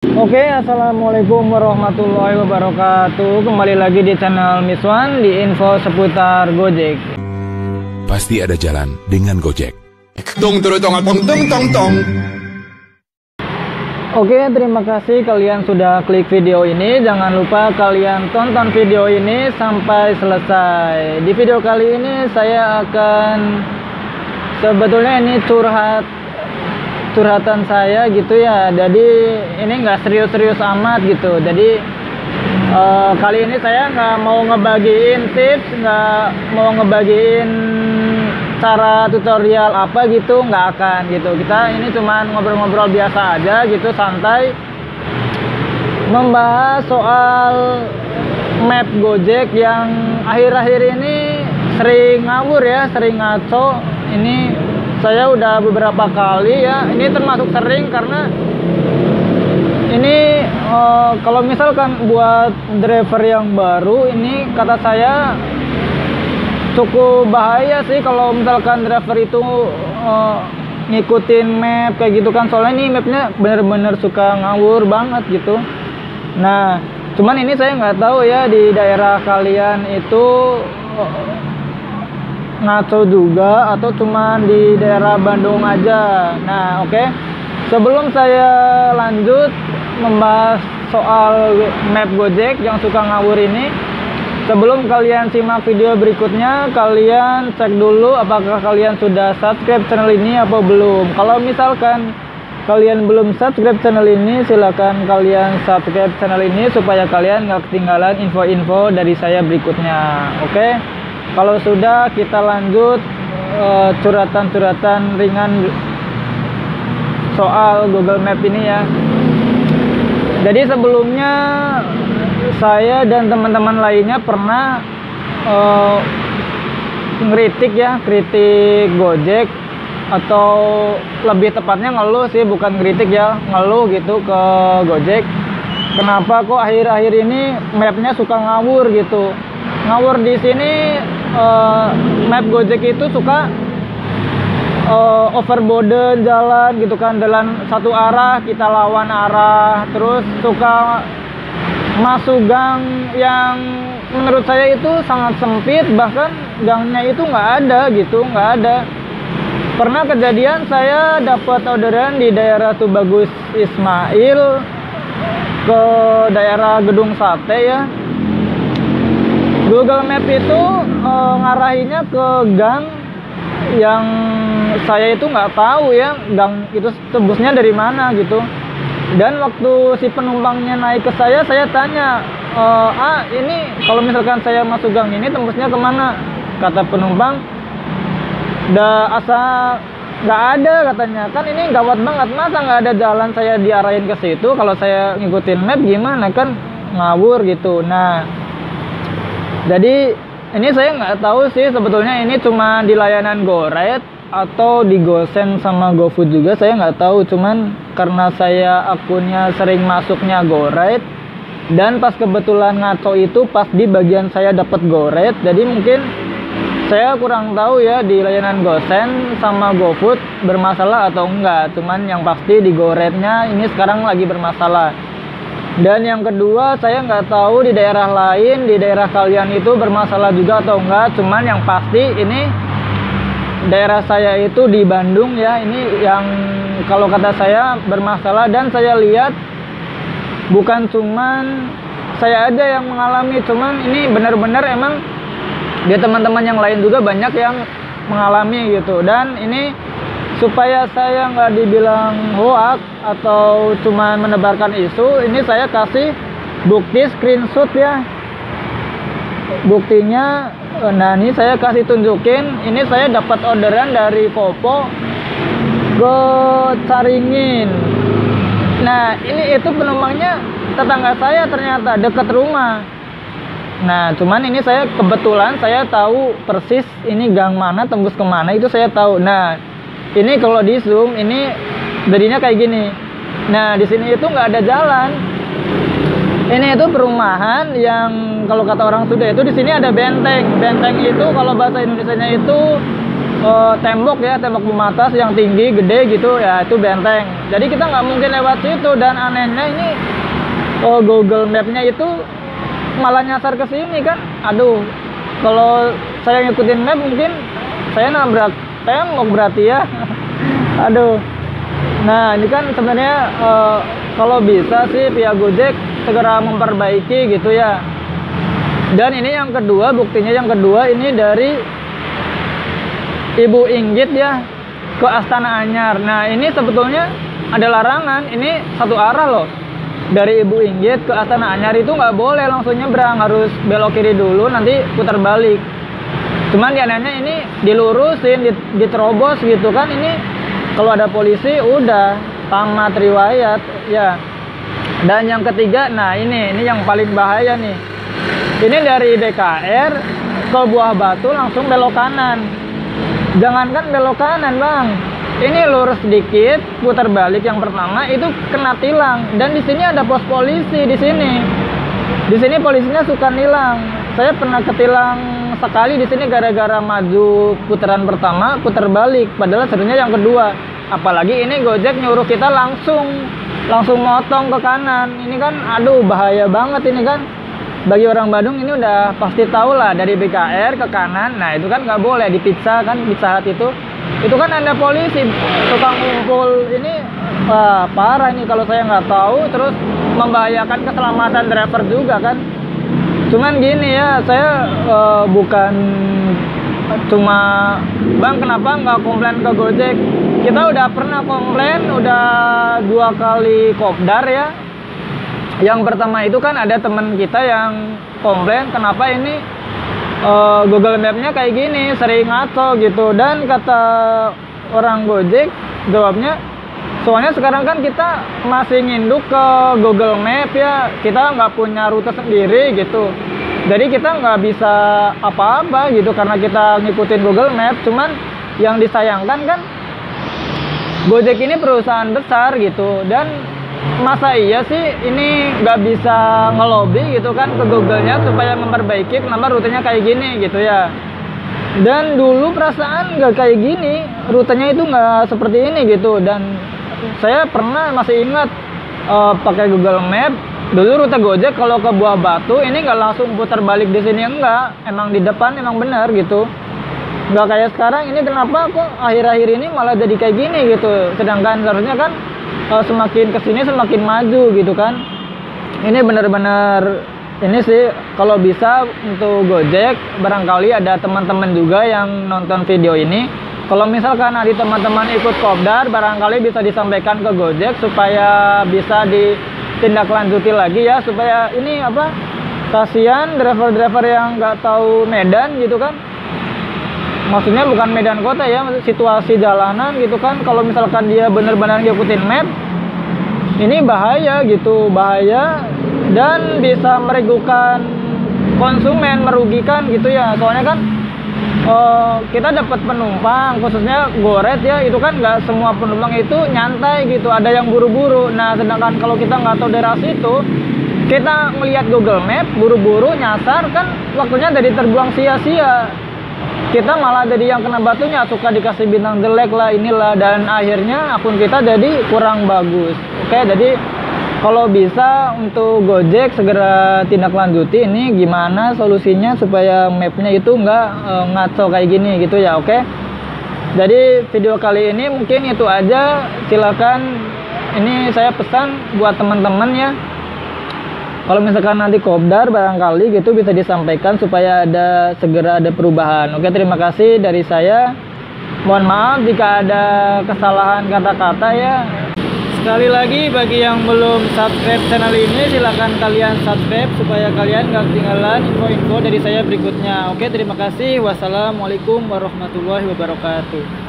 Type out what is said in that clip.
Oke, assalamualaikum warahmatullahi wabarakatuh. Kembali lagi di channel Miswan di info seputar Gojek. Pasti ada jalan dengan Gojek. Oke, terima kasih kalian sudah klik video ini. Jangan lupa kalian tonton video ini sampai selesai. Di video kali ini saya akan sebetulnya ini curhatan saya gitu ya. Jadi ini nggak serius-serius amat gitu. Jadi kali ini saya nggak mau ngebagiin tips, nggak mau ngebagiin cara tutorial apa gitu, nggak akan gitu. Kita ini cuman ngobrol-ngobrol biasa aja gitu, santai, membahas soal map Gojek yang akhir-akhir ini sering ngawur ya, sering ngaco. Ini saya udah beberapa kali ya, ini termasuk sering karena ini kalau misalkan buat driver yang baru, ini kata saya cukup bahaya sih kalau misalkan driver itu ngikutin map kayak gitu kan. Soalnya ini mapnya bener-bener suka ngawur banget gitu. Nah, cuman ini saya nggak tahu ya di daerah kalian itu ngaco juga atau cuman di daerah Bandung aja. Nah, oke. Sebelum saya lanjut membahas soal map Gojek yang suka ngawur ini, sebelum kalian simak video berikutnya, kalian cek dulu apakah kalian sudah subscribe channel ini atau belum. Kalau misalkan kalian belum subscribe channel ini, silakan kalian subscribe channel ini supaya kalian nggak ketinggalan info-info dari saya berikutnya. Oke? Kalau sudah, kita lanjut curhatan-curhatan ringan soal Google Map ini ya. Jadi sebelumnya saya dan teman-teman lainnya pernah kritik Gojek, atau lebih tepatnya ngeluh sih, bukan kritik ya, ngeluh gitu ke Gojek. Kenapa kok akhir-akhir ini mapnya suka ngawur gitu? Ngawur di sini map Gojek itu suka overboden jalan gitu kan, jalan satu arah kita lawan arah, terus suka masuk gang yang menurut saya itu sangat sempit, bahkan gangnya itu nggak ada gitu, nggak ada. Pernah kejadian saya dapat orderan di daerah Tubagus Ismail ke daerah Gedung Sate ya. Google Map itu ngarahinnya ke gang yang saya itu nggak tahu ya, gang itu tembusnya dari mana gitu. Dan waktu si penumpangnya naik ke saya tanya, ini kalau misalkan saya masuk gang ini tembusnya kemana? Kata penumpang, asa nggak ada katanya. Kan ini gawat banget, masa nggak ada jalan saya diarahin ke situ? Kalau saya ngikutin map gimana, kan ngawur gitu. Nah, jadi ini saya nggak tahu sih sebetulnya ini cuma di layanan GoRide atau di GoSend sama GoFood juga, saya nggak tahu. Cuman karena saya akunnya sering masuknya GoRide, dan pas kebetulan ngaco itu pas di bagian saya dapat GoRide, jadi mungkin saya kurang tahu ya di layanan GoSend sama GoFood bermasalah atau enggak. Cuman yang pasti di GoRide-nya ini sekarang lagi bermasalah. Dan yang kedua, saya nggak tahu di daerah lain, di daerah kalian itu bermasalah juga atau enggak. Cuman yang pasti ini daerah saya itu di Bandung ya, ini yang kalau kata saya bermasalah. Dan saya lihat bukan cuman saya aja yang mengalami, cuman ini benar-benar emang di teman-teman yang lain juga banyak yang mengalami gitu. Dan ini supaya saya nggak dibilang hoax atau cuma menebarkan isu, ini saya kasih bukti screenshot ya. Buktinya, nah ini saya kasih tunjukin, ini saya dapat orderan dari Kopo ke Caringin. Nah ini itu penumpangnya tetangga saya, ternyata dekat rumah. Nah cuman ini saya kebetulan saya tahu persis ini gang mana, tembus kemana itu saya tahu. Nah ini kalau di zoom ini jadinya kayak gini. Nah di sini itu nggak ada jalan. Ini itu perumahan yang kalau kata orang Sunda itu di sini ada benteng. Benteng itu kalau bahasa Indonesianya itu tembok ya, tembok pembatas yang tinggi gede gitu ya, itu benteng. Jadi kita nggak mungkin lewat situ, dan anehnya ini Google Map-nya itu malah nyasar ke sini kan. Aduh, kalau saya ngikutin map mungkin saya nabrak tembok berarti ya. Aduh. Nah, ini kan sebenarnya kalau bisa sih pihak Gojek segera memperbaiki gitu ya. Dan ini yang kedua, buktinya yang kedua ini dari Ibu Inggit ya ke Astana Anyar. Nah, ini sebetulnya ada larangan, ini satu arah loh. Dari Ibu Inggit ke Astana Anyar itu nggak boleh langsung nyebrang, harus belok kiri dulu, nanti putar balik. Cuman anehnya ini dilurusin, diterobos gitu kan. Ini kalau ada polisi udah tamat riwayat ya. Dan yang ketiga, nah ini yang paling bahaya nih. Ini dari BKR ke Buah Batu langsung belok kanan. Jangankan belok kanan bang, ini lurus sedikit, putar balik yang pertama itu kena tilang. Dan di sini ada pos polisi di sini. Di sini polisinya suka nilang. Saya pernah ketilang sekali di sini gara-gara maju putaran pertama, putar balik. Padahal sebenarnya yang kedua. Apalagi ini Gojek nyuruh kita langsung motong ke kanan. Ini kan, aduh bahaya banget ini kan. Bagi orang Bandung ini udah pasti tahu lah, dari BKR ke kanan. Nah itu kan nggak boleh, di Pizza kan, Pizza Hut itu kan ada polisi tukang ngumpul. Ini wah, parah ini kalau saya nggak tahu, terus membahayakan keselamatan driver juga kan. Cuman gini ya, saya bukan cuma bang kenapa nggak komplain ke Gojek. Kita udah pernah komplain, udah 2 kali kopdar ya. Yang pertama itu kan ada teman kita yang komplain kenapa ini Google Map-nya kayak gini, sering ngaco gitu. Dan kata orang Gojek jawabnya, soalnya sekarang kan kita masih nginduk ke Google Map ya, kita nggak punya rute sendiri gitu. Jadi kita nggak bisa apa-apa gitu karena kita ngikutin Google Map. Cuman yang disayangkan kan Gojek ini perusahaan besar gitu, dan masa iya sih ini nggak bisa ngelobi gitu kan ke Google-nya supaya memperbaiki kenapa rutenya kayak gini gitu ya. Dan dulu perasaan nggak kayak gini, rutenya itu nggak seperti ini gitu. Dan saya pernah masih ingat pakai Google Map dulu, rute Gojek kalau ke Buah Batu ini nggak langsung putar balik di sini, enggak, emang di depan emang benar gitu. Nggak kayak sekarang ini, kenapa kok akhir-akhir ini malah jadi kayak gini gitu. Sedangkan seharusnya kan semakin kesini semakin maju gitu kan. Ini benar-benar ini sih kalau bisa untuk Gojek, barangkali ada teman-teman juga yang nonton video ini, kalau misalkan ada teman-teman ikut kopdar, barangkali bisa disampaikan ke Gojek supaya bisa ditindaklanjuti lagi ya, supaya ini apa, kasihan driver-driver yang nggak tahu medan gitu kan. Maksudnya bukan medan kota ya, situasi jalanan gitu kan. Kalau misalkan dia benar-benar ngikutin map, ini bahaya gitu, bahaya, dan bisa merugikan konsumen, merugikan gitu ya. Soalnya kan kita dapat penumpang, khususnya Goret ya, itu kan nggak semua penumpang itu nyantai gitu, ada yang buru-buru. Nah sedangkan kalau kita nggak tahu daerah situ, kita melihat Google Map, buru-buru nyasar kan, waktunya jadi terbuang sia-sia. Kita malah jadi yang kena batunya, suka dikasih bintang jelek lah, inilah, dan akhirnya akun kita jadi kurang bagus. Oke, jadi kalau bisa untuk Gojek segera tindak lanjuti ini gimana solusinya supaya mapnya itu nggak ngaco kayak gini gitu ya. Oke, jadi video kali ini mungkin itu aja. Silakan, ini saya pesan buat teman-teman ya, kalau misalkan nanti kopdar barangkali gitu bisa disampaikan supaya segera ada perubahan. Oke, terima kasih dari saya. Mohon maaf jika ada kesalahan kata-kata ya. Sekali lagi bagi yang belum subscribe channel ini, silahkan kalian subscribe supaya kalian gak ketinggalan info-info dari saya berikutnya. Oke, terima kasih. Wassalamualaikum warahmatullahi wabarakatuh.